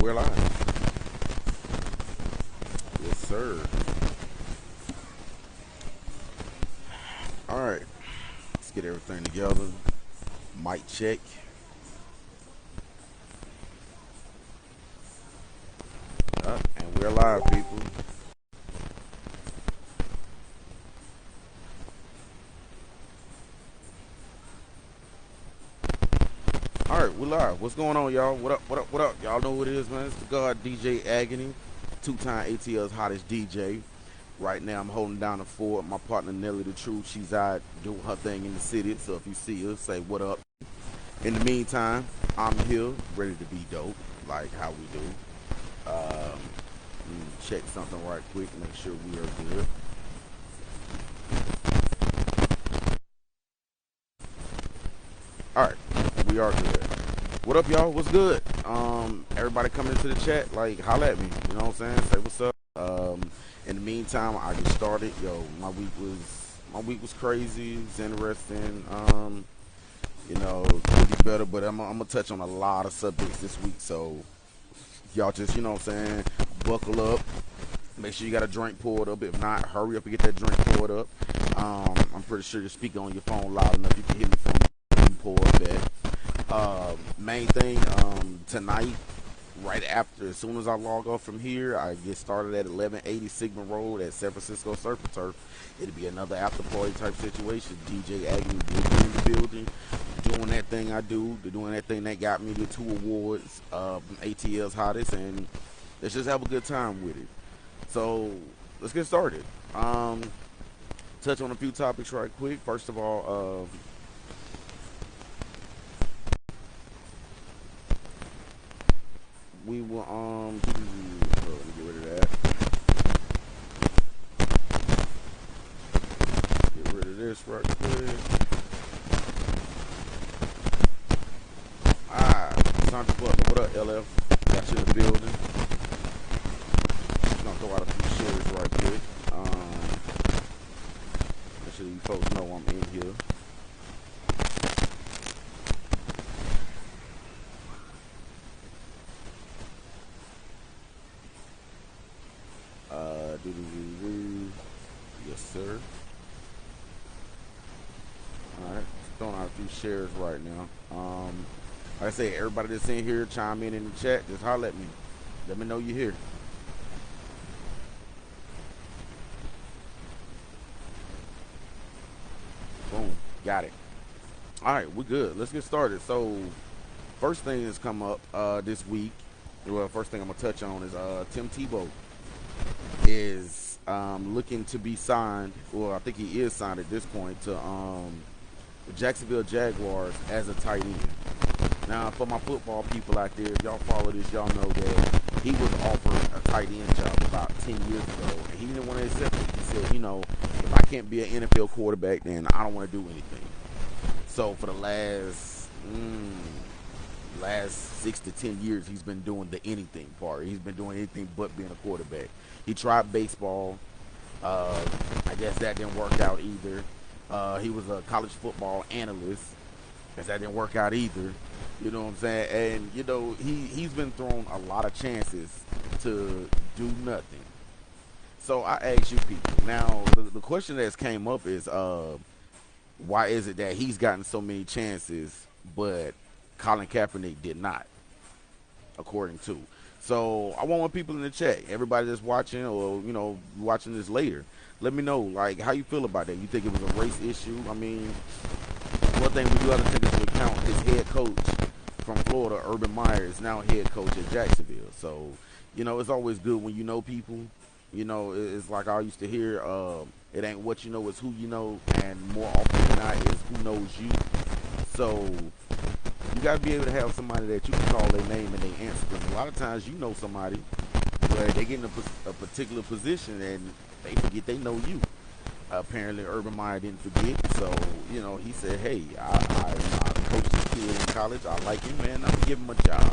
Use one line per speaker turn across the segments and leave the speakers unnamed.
We're live. Yes, sir. All right. Let's get everything together. Mic check. And we're live, people. All right, we're live. What's going on, y'all? What up? What up? What up? Y'all know who it is, man. It's the God DJ Agony, two-time ATL's hottest DJ. Right now, I'm holding down the fort. My partner Nelly the Truth, she's out doing her thing in the city. So if you see her, say what up. In the meantime, I'm here, ready to be dope, like how we do. Check something right quick, make sure we are good. All right, we are good. What up, y'all? What's good? Everybody coming into the chat, like holla at me. You know what I'm saying? Say what's up. In the meantime, I get started. Yo, my week was crazy. It's interesting. Could be better, but I'm gonna touch on a lot of subjects this week. So y'all just, you know what I'm saying, buckle up. Make sure you got a drink poured up. If not, hurry up and get that drink poured up. I'm pretty sure you're speaking on your phone loud enough. You can hit me from pour up that. Main thing, tonight, right after, as soon as I log off from here, I get started at 1180 Sigma Road at San Francisco Surf and Turf. It'll be another after party type situation. DJ Agnew will be in the building, doing that thing I do, doing that thing that got me the 2 awards, ATL's hottest, and let's just have a good time with it. So let's get started. Touch on a few topics right quick. First of all, we will let me get rid of that. Get rid of this right quick. Sandra Butler, what up, LF? Got you in the building. Just gonna throw out a few shares right quick. Make sure you folks know I'm in here. Yes, sir. Alright, throwing out a few shares right now. Like I say, everybody that's in here, chime in the chat. Just holler at me. Let me know you're here. Boom. Got it. Alright, we're good. Let's get started. So, first thing that's come up this week, well, first thing I'm going to touch on is Tim Tebow is looking to be signed, well, I think he is signed at this point, to the Jacksonville Jaguars as a tight end. Now, for my football people out there, if y'all follow this, y'all know that he was offered a tight end job about 10 years ago, and he didn't want to accept it. He said, if I can't be an NFL quarterback, then I don't want to do anything. So for the last 6 to 10 years, he's been doing the anything part. He's been doing anything but being a quarterback. He tried baseball. I guess that didn't work out either. He was a college football analyst. Guess that didn't work out either. You know what I'm saying? And, he's been thrown a lot of chances to do nothing. So I ask you people. Now, the question that's came up is, why is it that he's gotten so many chances, but Colin Kaepernick did not, according to? So I want people in the chat, everybody that's watching or, watching this later, let me know, like, how you feel about that. You think it was a race issue? I mean, one thing we do have to take into account, his head coach from Florida, Urban Meyer, is now head coach at Jacksonville. So, it's always good when you know people. It's like I used to hear, it ain't what you know, it's who you know, and more often than not, it's who knows you. So you got to be able to have somebody that you can call their name and they answer. Because a lot of times you know somebody where they get in a particular position and they forget they know you. Apparently, Urban Meyer didn't forget. So, he said, hey, I coached this kid in college. I like him, man. I'm going to give him a job.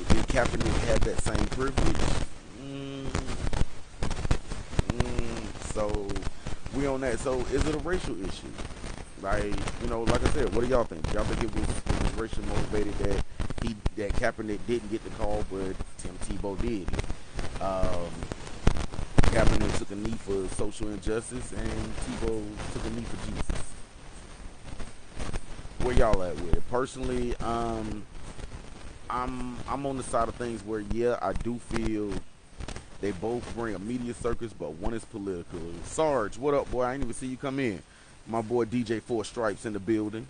Did Kaepernick have that same privilege? So, we on that. So, is it a racial issue? Like, like I said, what do y'all think? Y'all think it was racial motivated that that Kaepernick didn't get the call, but Tim Tebow did it. Um, Kaepernick took a knee for social injustice, and Tebow took a knee for Jesus. Where y'all at with it? Personally, I'm on the side of things where yeah, I do feel they both bring a media circus, but one is political. Sarge, what up, boy? I didn't even see you come in. My boy DJ Four Stripes in the building.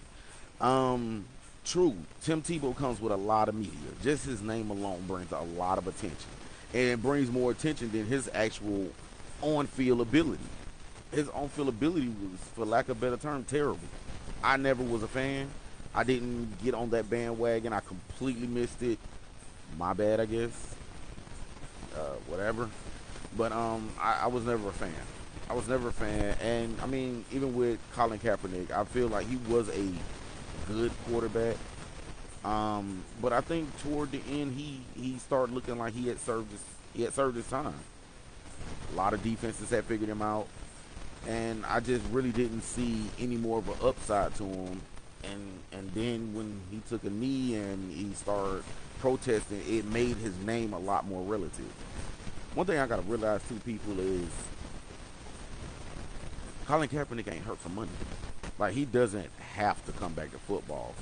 True, Tim Tebow comes with a lot of media. Just his name alone brings a lot of attention, and it brings more attention than his actual on-field ability. His on-field ability was, for lack of a better term, terrible. I never was a fan. I didn't get on that bandwagon. I completely missed it. My bad, I guess. Whatever. But I was never a fan. I was never a fan. And I mean, even with Colin Kaepernick, I feel like he was a good quarterback. But I think toward the end, he started looking like he had served his time. A lot of defenses had figured him out, and I just really didn't see any more of an upside to him. And then when he took a knee and he started protesting, it made his name a lot more relative. One thing I gotta realize too, people, is Colin Kaepernick ain't hurt for money. Like, he doesn't have to come back to football.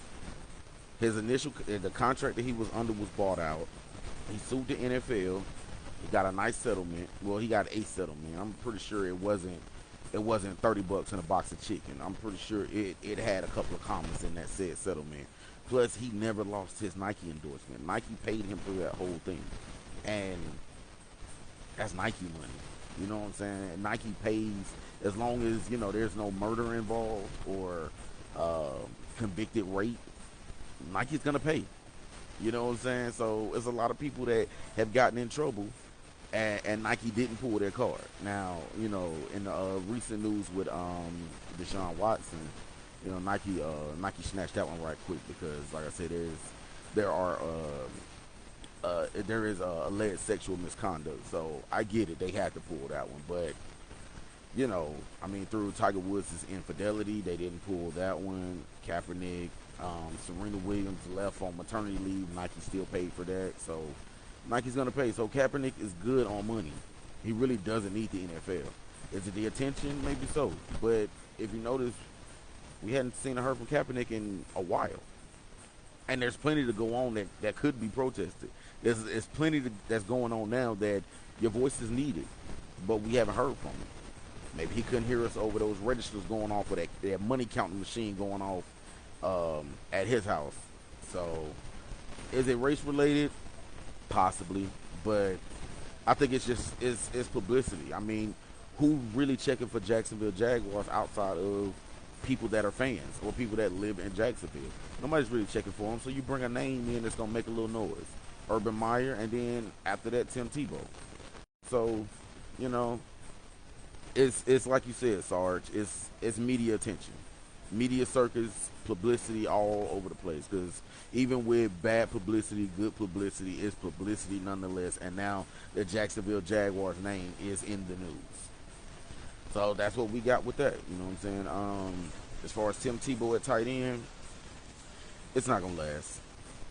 His the contract that he was under was bought out. He sued the NFL. He got a nice settlement. Well, he got a settlement. I'm pretty sure it wasn't $30 in a box of chicken. I'm pretty sure it had a couple of commas in that said settlement. Plus, he never lost his Nike endorsement. Nike paid him through that whole thing, and that's Nike money. You know what I'm saying? Nike pays as long as there's no murder involved or convicted rape. Nike's gonna pay. You know what I'm saying? So there's a lot of people that have gotten in trouble, and Nike didn't pull their card. Now, in the recent news with Deshaun Watson, Nike snatched that one right quick because, like I said, there is alleged sexual misconduct. So I get it; they had to pull that one, but through Tiger Woods' infidelity, they didn't pull that one. Kaepernick, Serena Williams left on maternity leave. Nike still paid for that, so Nike's gonna pay. So Kaepernick is good on money. He really doesn't need the NFL. Is it the attention? Maybe so. But if you notice, we hadn't seen a heard from Kaepernick in a while, and there's plenty to go on that could be protested. There's plenty that's going on now that your voice is needed, but we haven't heard from him. Maybe he couldn't hear us over those registers going off, or that money counting machine going off at his house. So, is it race related? Possibly, but I think it's just it's publicity. I mean, who really checking for Jacksonville Jaguars outside of people that are fans or people that live in Jacksonville? Nobody's really checking for them. So you bring a name in that's gonna make a little noise, Urban Meyer, and then after that, Tim Tebow. So, it's like you said, Sarge. It's media attention, media circus, publicity all over the place. Because even with bad publicity, good publicity is publicity nonetheless. And now the Jacksonville Jaguars name is in the news. So that's what we got with that. You know what I'm saying? As far as Tim Tebow at tight end, it's not gonna last.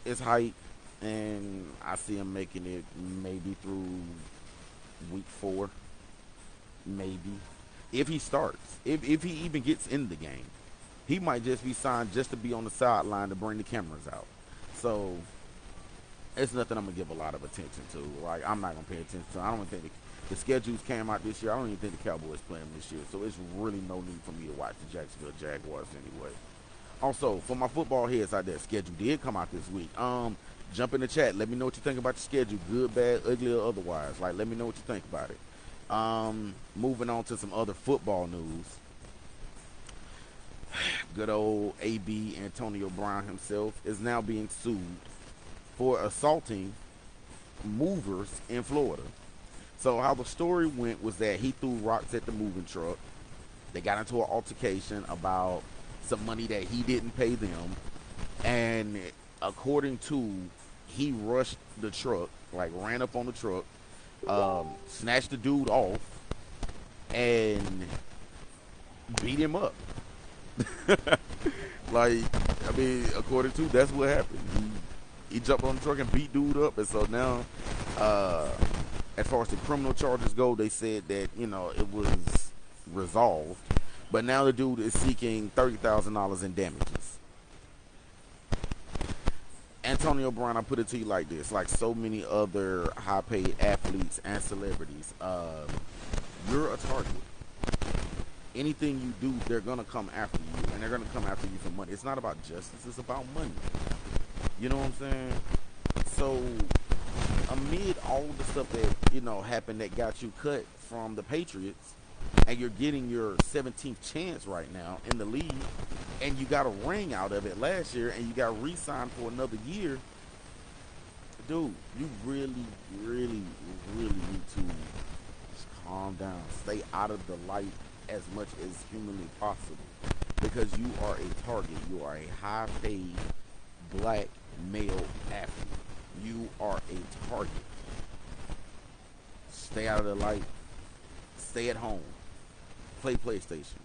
It's hype, and I see him making it maybe through week 4. Maybe. If he starts. If he even gets in the game. He might just be signed just to be on the sideline to bring the cameras out. So, it's nothing I'm going to give a lot of attention to. Like, I'm not going to pay attention to. I don't even think the schedules came out this year. I don't even think the Cowboys play them this year. So, it's really no need for me to watch the Jacksonville Jaguars anyway. Also, for my football heads out there, schedule did come out this week. Jump in the chat. Let me know what you think about the schedule. Good, bad, ugly, or otherwise. Like, let me know what you think about it. Moving on to some other football news. Good old AB Antonio Brown himself is now being sued for assaulting movers in Florida. So how the story went was that he threw rocks at the moving truck. They got into an altercation about some money that he didn't pay them, and according to, he rushed the truck, like ran up on the truck, snatched the dude off, and beat him up. Like, I mean, according to, that's what happened. He jumped on the truck and beat dude up, and so now, uh, as far as the criminal charges go, they said that it was resolved, but now the dude is seeking $30,000 in damages. Antonio Brown, I put it to you like this: like so many other high-paid athletes and celebrities, you're a target. Anything you do, they're gonna come after you, and they're gonna come after you for money. It's not about justice; it's about money. You know what I'm saying? So, amid all the stuff that happened that got you cut from the Patriots, and you're getting your 17th chance right now in the league, and you got a ring out of it last year, and you got re-signed for another year, dude, you really, really, really need to just calm down. Stay out of the light as much as humanly possible, because you are a target. You are a high-paid black male athlete. You are a target. Stay out of the light. Stay at home. Play PlayStation.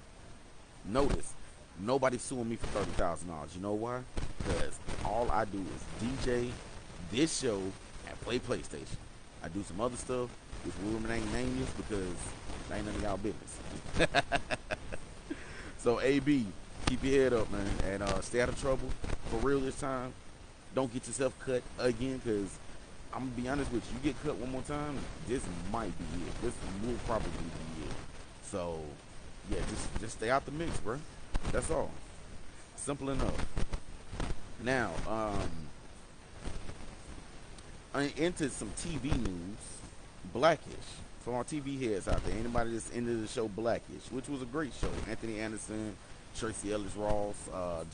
Notice, nobody's suing me for $30,000. You know why? Because all I do is DJ this show and play PlayStation. I do some other stuff, which will remain nameless because that ain't none of y'all business. So, AB, keep your head up, man, and stay out of trouble. For real this time. Don't get yourself cut again, because I'm going to be honest with you. You get cut one more time, this might be it. This will probably be it. So, yeah, just stay out the mix, bro. That's all. Simple enough. Now, into some TV news. Blackish. For our TV heads out there, anybody that's into the show Blackish, which was a great show. Anthony Anderson, Tracy Ellis Ross,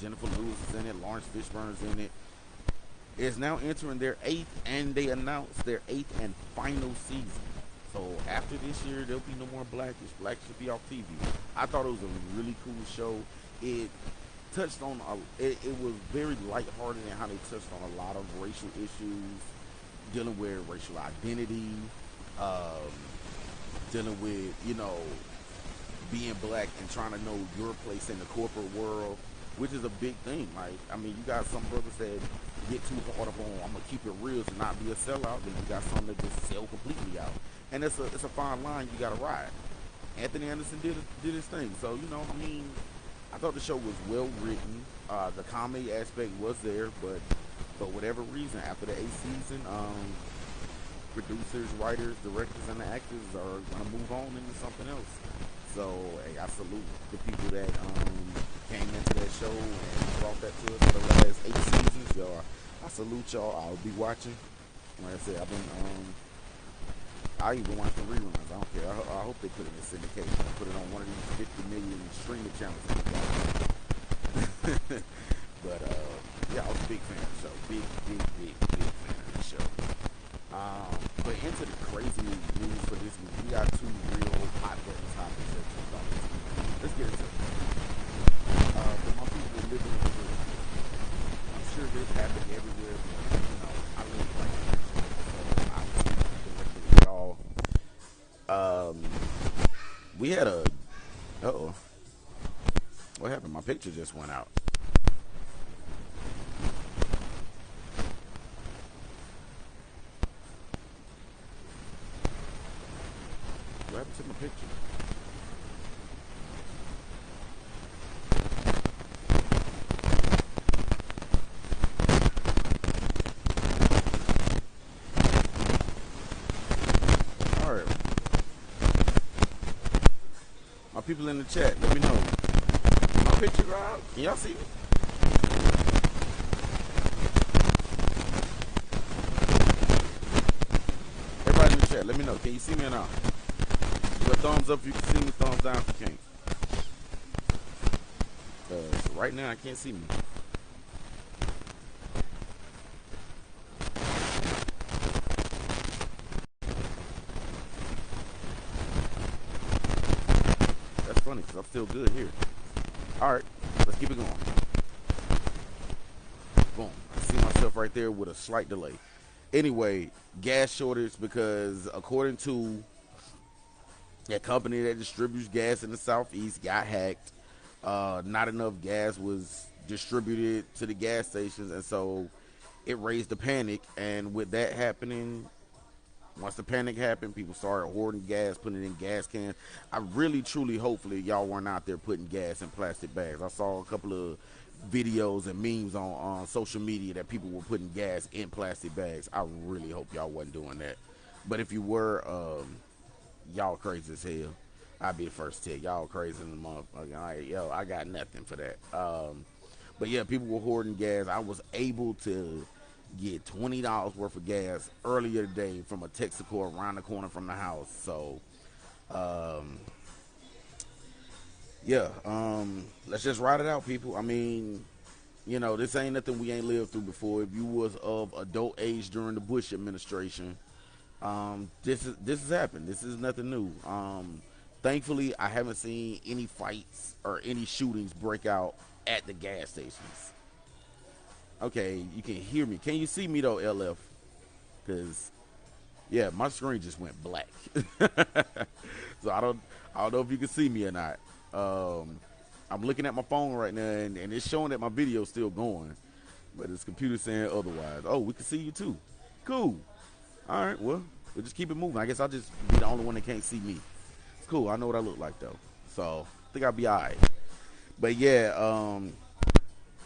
Jennifer Lewis is in it, Lawrence Fishburne's in it. Is now entering their 8th, and they announced their 8th and final season. So after this year, there'll be no more Blackish. Blackish should be off TV. I thought it was a really cool show. It touched on it was very lighthearted in how they touched on a lot of racial issues, dealing with racial identity, dealing with being black and trying to know your place in the corporate world, which is a big thing. Like, I mean, you got some brothers that get too hard up on, I'm gonna keep it real to not be a sellout. Then you got some that just sell completely out, and it's a fine line you gotta ride. Anthony Anderson did his thing. So I mean, I thought the show was well written. The comedy aspect was there, but for whatever reason, after the 8th season, producers, writers, directors, and the actors are gonna move on into something else. So, hey, I salute the people that came into that show and brought that to us for the last 8 seasons. Y'all, I salute y'all. I'll be watching. Like I said, I even watch the reruns. I don't care. I hope they put it in syndication. Put it on one of these 50 million streaming channels. But yeah, I was a big fan of the show. Big fan of the show. But into the crazy news for this week, we got 2 real hot button topics that we thought was cool. Let's get into it. For my people living in the world, I'm sure this happened everywhere, but I really like it. So I was directly with y'all. We had a what happened? My picture just went out. What happened to my picture? Alright. My people in the chat, let me know. My picture go out. Can y'all see me? Everybody in the chat, let me know. Can you see me or not? Give a thumbs up if you can see me, thumbs down if you can't. So right now I can't see me. That's funny because I'm still good here. Alright, let's keep it going. Boom. I see myself right there with a slight delay. Anyway, gas shortage because according to that company that distributes gas in the Southeast got hacked. Not enough gas was distributed to the gas stations, and so it raised the panic, and with that happening, once the panic happened, people started hoarding gas, putting it in gas cans. I really, truly, hopefully, y'all weren't out there putting gas in plastic bags. I saw a couple of videos and memes on social media that people were putting gas in plastic bags. I really hope y'all wasn't doing that. But if you were, y'all crazy as hell. I'll be the first to tell y'all crazy in the motherfucker. Yo, I got nothing for that. But yeah, people were hoarding gas. I was able to get $20 worth of gas earlier today from a Texaco around the corner from the house. So, yeah, let's just ride it out, people. I mean, you know, this ain't nothing we ain't lived through before. If you was of adult age during the Bush administration, this has happened. This is nothing new. Thankfully, I haven't seen any fights or any shootings break out at the gas stations. Okay, you can hear me. Can you see me though, LF? Because yeah, my screen just went black. So I don't know if you can see me or not. I'm looking at my phone right now, and it's showing that my video's still going, but this computer saying otherwise. Oh, we can see you too. Cool. All right. Well, we'll just keep it moving. I guess I'll just be the only one that can't see me. It's cool. I know what I look like though, so I think I'll be all right. But yeah,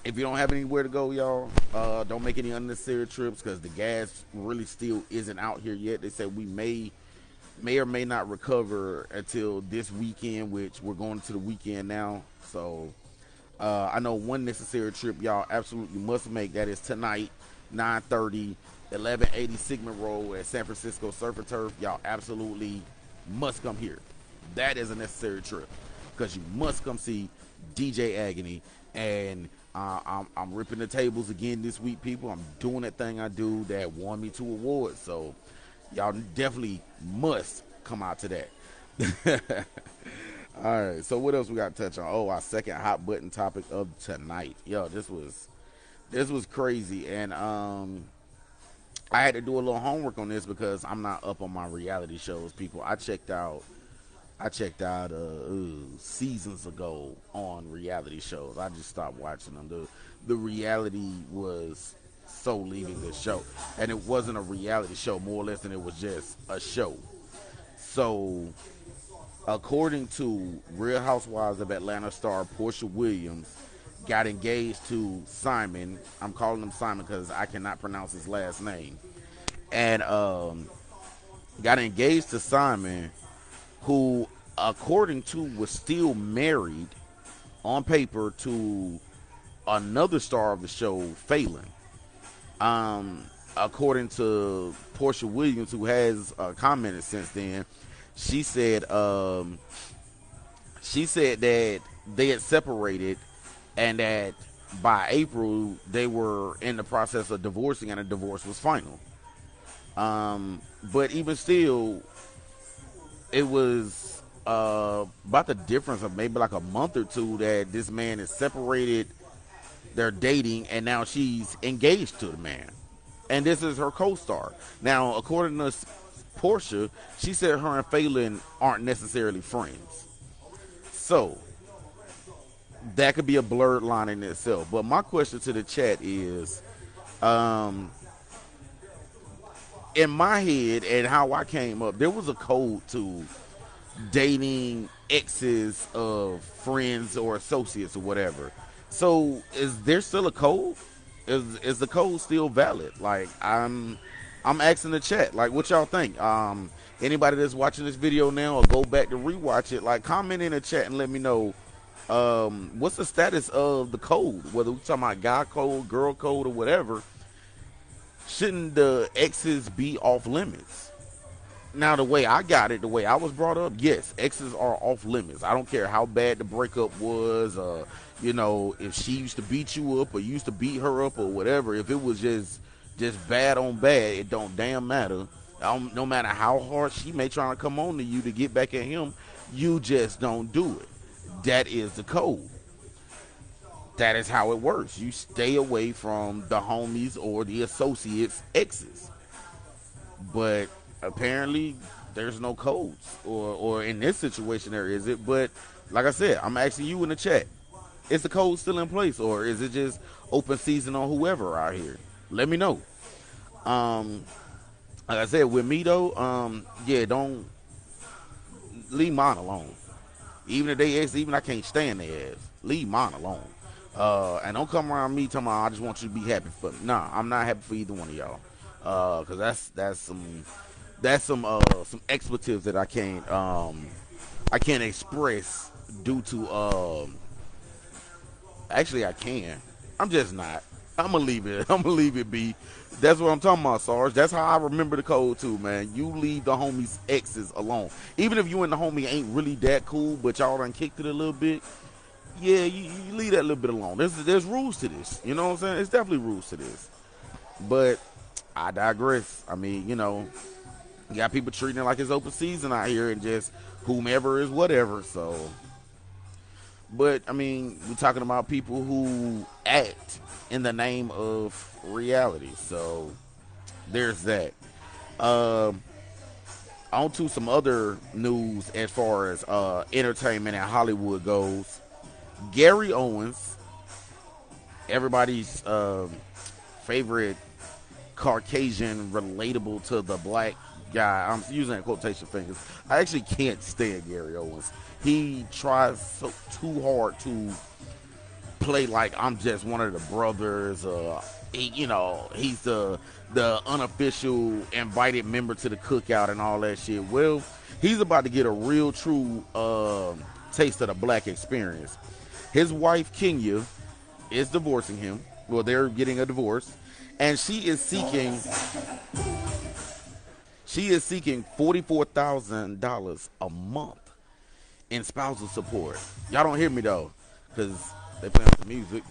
if you don't have anywhere to go, y'all, don't make any unnecessary trips because the gas really still isn't out here yet. They said we may or may not recover until this weekend, which we're going to the weekend now. So I know one necessary trip y'all absolutely must make. That is tonight, 9:30, 1180 Sigmund Road at San Francisco Surf and Turf. Y'all absolutely must come here. That is a necessary trip because you must come see DJ Agony. And I'm ripping the tables again this week, people. I'm doing that thing I do that won me 2 awards. So y'all definitely must come out to that. All right. So what else we got to touch on? Oh, our second hot button topic of tonight. Yo, this was crazy. And I had to do a little homework on this because I'm not up on my reality shows, people. I checked out seasons ago on reality shows. I just stopped watching them. The reality was so leaving the show, and it wasn't a reality show more or less than it was just a show. So according to Real Housewives of Atlanta star Portia Williams, got engaged to Simon. I'm calling him Simon because I cannot pronounce his last name. And got engaged to Simon, who, according to, was still married on paper to another star of the show, Phelan. According to Portia Williams, who has commented since then, she said that they had separated and that by April they were in the process of divorcing and a divorce was final. But even still, it was about the difference of maybe like a month or two that this man is separated, they're dating, and now she's engaged to the man. And this is her co-star. Now, according to Portia, she said her and Phelan aren't necessarily friends. So, that could be a blurred line in itself. But my question to the chat is, in my head and how I came up, there was a code to dating exes of friends or associates or whatever. So is there still a code? Is the code still valid? Like, I'm asking the chat, like, what y'all think? Anybody that's watching this video now or go back to rewatch it, like, comment in the chat and let me know what's the status of the code, whether we're talking about guy code, girl code, or whatever. Shouldn't the exes be off limits? Now, the way I got it, the way I was brought up, yes, exes are off limits. I don't care how bad the breakup was, you know, if she used to beat you up or you used to beat her up or whatever. If it was just bad on bad, it don't damn matter. No matter how hard she may try to come on to you to get back at him, you just don't do it. That is the code. That is how it works. You stay away from the homies or the associates' exes. But apparently there's no codes, or in this situation there isn't. But like I said, I'm asking you in the chat, is the code still in place, or is it just open season on whoever out here? let me know. Um, like I said, with me though, yeah, don't leave mine alone. Even if they ask, even I can't stand their ass, leave mine alone. And don't come around me talking about I just want you to be happy for me. Nah, I'm not happy for either one of y'all. Cause that's some expletives that I can't express due to actually I can. I'm just not. I'm gonna leave it. I'm gonna leave it be. That's what I'm talking about, Sarge. That's how I remember the code too, man. You leave the homies' exes alone. Even if you and the homie ain't really that cool, but y'all done kicked it a little bit. Yeah, you leave that little bit alone. There's rules to this. You know what I'm saying? It's definitely rules to this. But I digress. I mean, you got people treating it like it's open season out here and just whomever is whatever. So, but I mean, we're talking about people who act in the name of reality. So there's that. On to some other news as far as entertainment and Hollywood goes. Gary Owens, everybody's favorite Caucasian, relatable to the black guy. I'm using quotation fingers. I actually can't stand Gary Owens. He tries so too hard to play like I'm just one of the brothers. He's the unofficial invited member to the cookout and all that shit. Well, he's about to get a real true taste of the black experience. His wife Kenya is divorcing him. Well, they're getting a divorce, and she is seeking $44,000 a month in spousal support. Y'all don't hear me though, because they playing some music.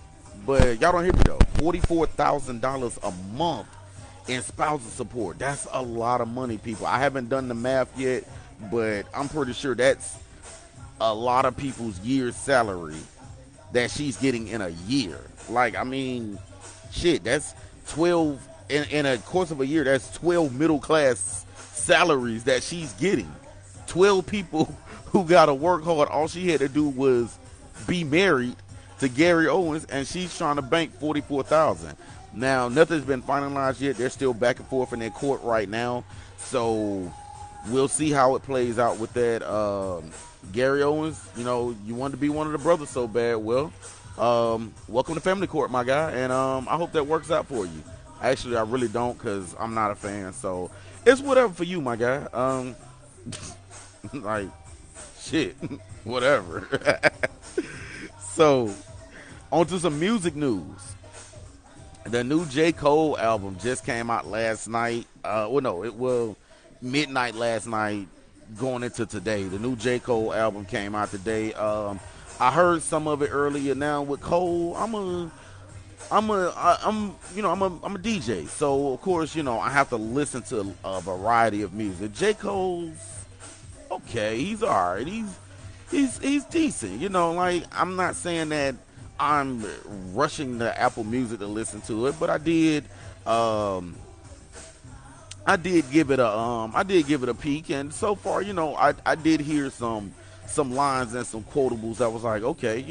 But y'all don't hear me though. $44,000 a month in spousal support. That's a lot of money, people. I haven't done the math yet, but I'm pretty sure that's a lot of people's year's salary that she's getting in a year. Like, I mean, shit, that's 12 in a course of a year. That's 12 middle class salaries that she's getting. 12 people who got to work hard. All she had to do was be married to Gary Owens, and she's trying to bank $44,000. Now, nothing's been finalized yet. They're still back and forth in their court right now, so we'll see how it plays out with that. Gary Owens, you wanted to be one of the brothers so bad. Well, welcome to family court, my guy, and I hope that works out for you. Actually, I really don't, because I'm not a fan, so it's whatever for you, my guy. Like, shit, whatever. So, on to some music news. The new J. Cole album just came out last night. Midnight last night, going into today. The new J. Cole album came out today. I heard some of it earlier. Now with Cole, I'm a DJ. So of course, I have to listen to a variety of music. J. Cole's okay. He's alright. He's decent. I'm not saying that I'm rushing to Apple Music to listen to it, but I did give it a peek, and so far, I did hear some lines and some quotables that was like, okay,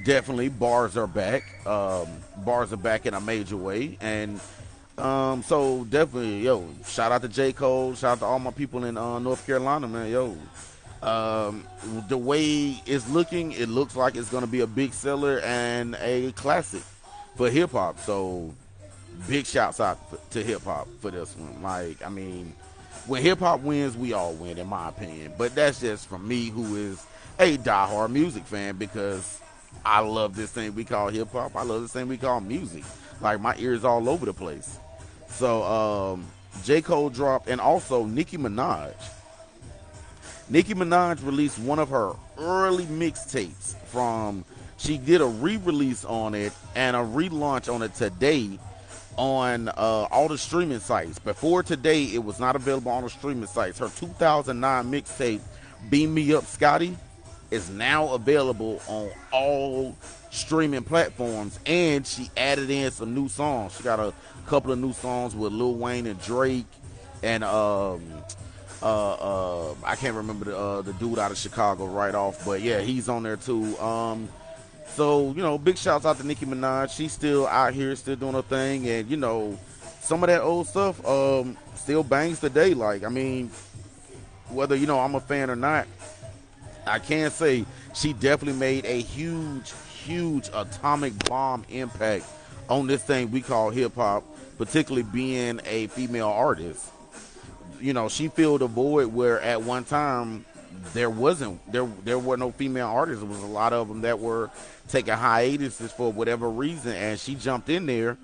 definitely bars are back. Bars are back in a major way, and so definitely, shout out to J. Cole, shout out to all my people in North Carolina, man, the way it's looking, it looks like it's going to be a big seller and a classic for hip-hop. So big shouts out to hip-hop for this one. Like, I mean, when hip-hop wins, we all win, in my opinion. But that's just from me, who is a diehard music fan, because I love this thing we call hip-hop. I love this thing we call music. Like, my ears all over the place. So J. Cole dropped, and also Nicki Minaj. Nicki Minaj released one of her early mixtapes she did a re-release on it and a relaunch on it today on all the streaming sites. Before today, it was not available on the streaming sites. Her 2009 mixtape, Beam Me Up Scotty, is now available on all streaming platforms, and she added in some new songs. She got a couple of new songs with Lil Wayne and Drake, and I can't remember the dude out of Chicago right off, but yeah, he's on there too. So, big shouts out to Nicki Minaj. She's still out here, still doing her thing. And, some of that old stuff still bangs today. Like, I mean, whether, I'm a fan or not, I can say she definitely made a huge, huge atomic bomb impact on this thing we call hip hop, particularly being a female artist. She filled a void where at one time there were no female artists. There was a lot of them that were taking hiatuses for whatever reason, and she jumped in there.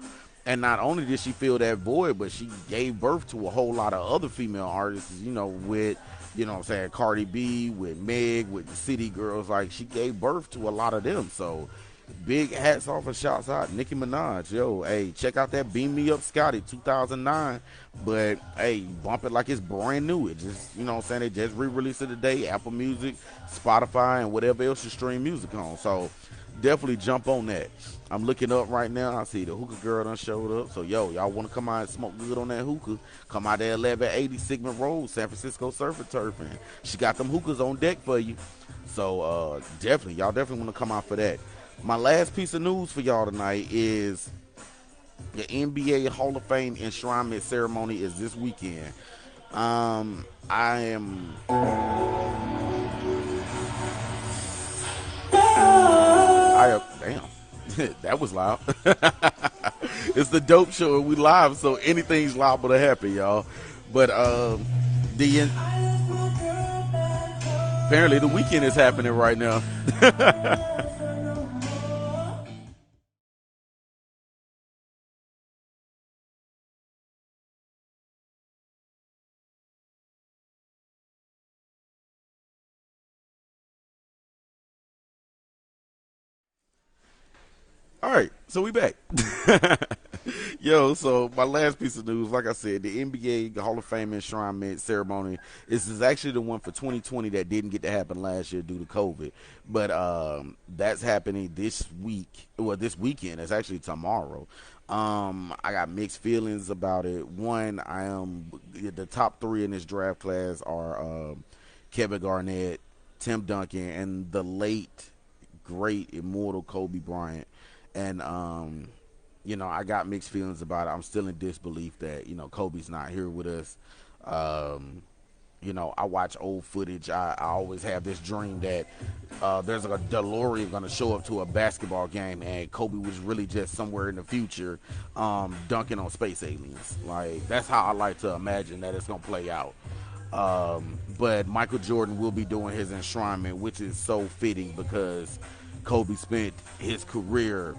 And not only did she fill that void, but she gave birth to a whole lot of other female artists, with, what I'm saying, Cardi B, with Meg, with the City Girls. Like, she gave birth to a lot of them. So, big hats off and shouts out Nicki Minaj. Yo, hey, check out that Beam Me Up Scotty 2009. But, hey, bump it like it's brand new. It just, what I'm saying, they just re-released it today. Apple Music, Spotify, and whatever else you stream music on. So, definitely jump on that. I'm looking up right now. I see the hookah girl done showed up. So, y'all want to come out and smoke good on that hookah? Come out there 1180 Sigmund Road, San Francisco Surf and Turf. And she got them hookahs on deck for you. So, y'all definitely want to come out for that. My last piece of news for y'all tonight is the NBA Hall of Fame enshrinement ceremony is this weekend. Damn. That was loud. It's the Dope Show and we live, so anything's liable to happen, y'all. But apparently the weekend is happening right now. All right, so we back. Yo, so my last piece of news, like I said, the NBA Hall of Fame enshrinement ceremony is actually the one for 2020 that didn't get to happen last year due to COVID. But that's happening this week. Well, this weekend. It's actually tomorrow. I got mixed feelings about it. One, the top three in this draft class are Kevin Garnett, Tim Duncan, and the late, great, immortal Kobe Bryant. And, I got mixed feelings about it. I'm still in disbelief that, Kobe's not here with us. I watch old footage. I always have this dream that there's a DeLorean going to show up to a basketball game and Kobe was really just somewhere in the future dunking on space aliens. Like, that's how I like to imagine that it's going to play out. But Michael Jordan will be doing his enshrinement, which is so fitting because Kobe spent his career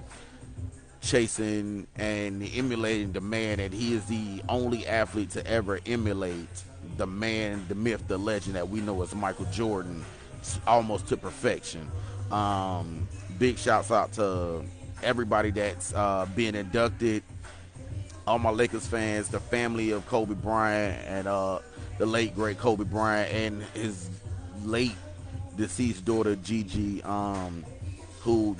chasing and emulating the man, and he is the only athlete to ever emulate the man, the myth, the legend that we know as Michael Jordan, almost to perfection. Big shouts out to everybody that's being inducted, all my Lakers fans, the family of Kobe Bryant, and the late great Kobe Bryant and his late deceased daughter Gigi, who,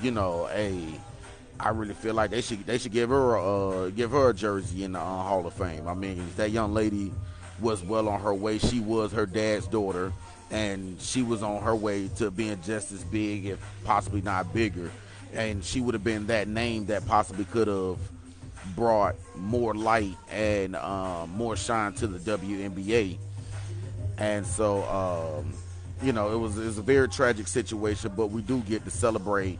I really feel like they should give her a jersey in the Hall of Fame. I mean, that young lady was well on her way. She was her dad's daughter, and she was on her way to being just as big, if possibly not bigger. And she would have been that name that possibly could have brought more light and more shine to the WNBA. And so, it was a very tragic situation, but we do get to celebrate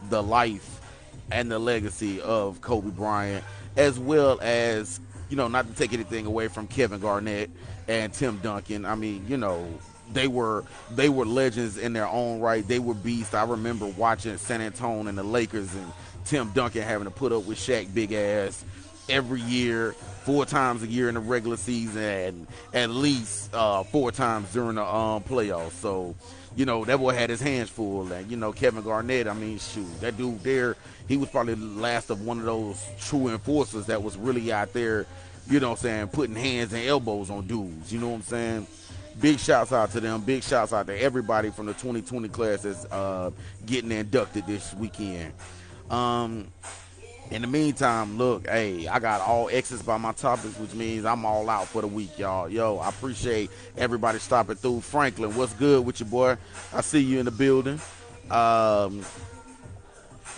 the life and the legacy of Kobe Bryant, as well as, not to take anything away from Kevin Garnett and Tim Duncan. I mean, they were legends in their own right. They were beasts. I remember watching San Antonio and the Lakers and Tim Duncan having to put up with Shaq big ass every year, 4 times a year in the regular season, and at least 4 times during the playoffs. So, that boy had his hands full. And, Kevin Garnett, I mean, shoot, that dude there, he was probably the last of one of those true enforcers that was really out there, putting hands and elbows on dudes. You know what I'm saying? Big shouts out to them. Big shouts out to everybody from the 2020 class that's getting inducted this weekend. In the meantime, look, hey, I got all X's by my topics, which means I'm all out for the week, y'all. Yo, I appreciate everybody stopping through. Franklin, what's good with you, boy? I see you in the building.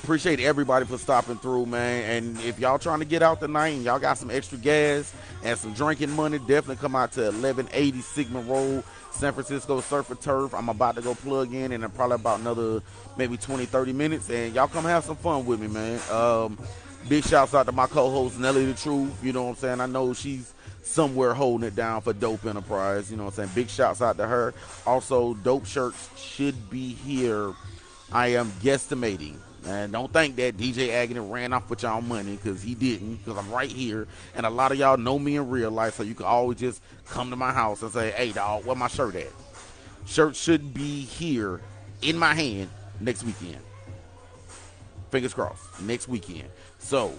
Appreciate everybody for stopping through, man. And if y'all trying to get out tonight and y'all got some extra gas and some drinking money, definitely come out to 1180 Sigmund Road, San Francisco Surf and Turf. I'm about to go plug in probably about another maybe 20, 30 minutes. And y'all come have some fun with me, man. Big shouts out to my co-host, Nelly the Truth. You know what I'm saying? I know she's somewhere holding it down for Dope Enterprise. You know what I'm saying? Big shouts out to her. Also, Dope shirts should be here. I am guesstimating. And don't think that DJ Agony ran off with y'all money, because he didn't, because I'm right here. And a lot of y'all know me in real life, so you can always just come to my house and say, hey, dog, where my shirt at? Shirt should be here in my hand next weekend. Fingers crossed, next weekend. So,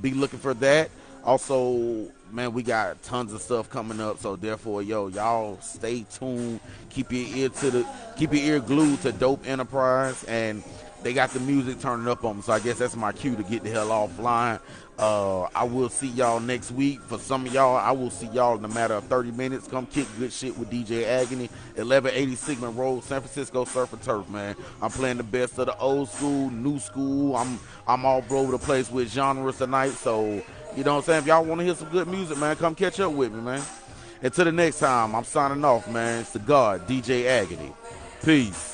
be looking for that. Also, man, we got tons of stuff coming up, so therefore, y'all stay tuned. Keep your ear glued to Dope Enterprise, and they got the music turning up on them, so I guess that's my cue to get the hell offline. I will see y'all next week. For some of y'all, I will see y'all in a matter of 30 minutes. Come kick good shit with DJ Agony, 1180 Sigmund Road, San Francisco Surf and Turf, man. I'm playing the best of the old school, new school. I'm all over the place with genres tonight, so you know what I'm saying? If y'all want to hear some good music, man, come catch up with me, man. Until the next time, I'm signing off, man. It's the God, DJ Agony. Peace.